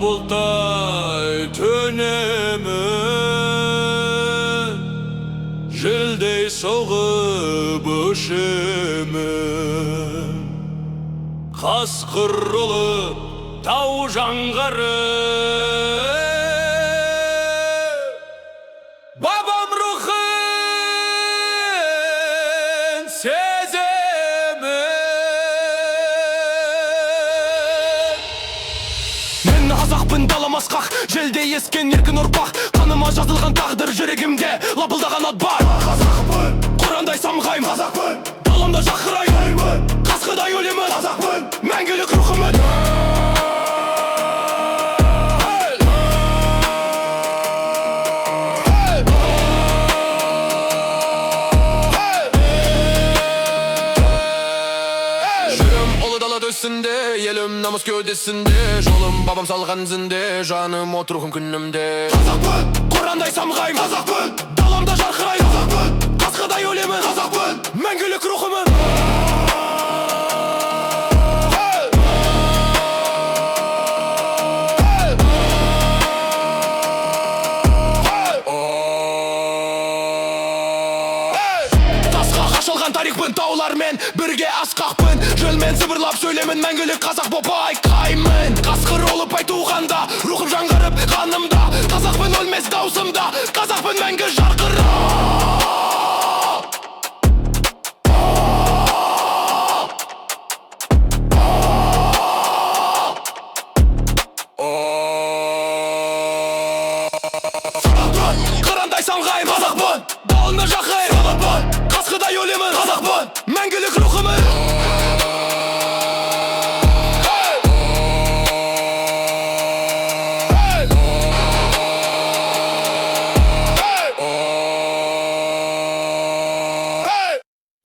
бұлттай төнемін, желдей соғып өшемін. Қасқыр ұлы тау жаңғары, бабам рухын сеземін. Мен қазақпын, далам асқақ, желдей ескен еркін ұрпақ. Қаныма жазылған тағдыр, жүрегімде лапылдаған от бар. Қазақпын, Құрандай самғайым, қазақпын, даламда жақырайым, қасқыдай өлемін, қазақпын, мәңгілік рухымын. Жүрім ұлы дала төсінде, елім намыс кеудесінде, жолым бабам салған ізінде, жаным от рухым күнімде. қазақпын, Құрандай самғайым, қазақпын, даламда жарқырайым, қазақпын, қасқыдай өлемін, қазақпын, мәңгілік рухымын. Тасқа қашылған тарихпын, таулармен бірге асқақпын. Жөлмен сыбырлап сөйлемін, мәңгілік қазақ боп айқаймын. Қасқыр олып айтуғанда, рухым жаңғырып қанымда. Қазақпын өлмес даусымда, қазақпын мәңгі жарқырап. Қырандай самғайым, қазақпын, далында жақайым, қазақпын, қасқыдай өлемін, қазақпын, мәңгілік рухымын.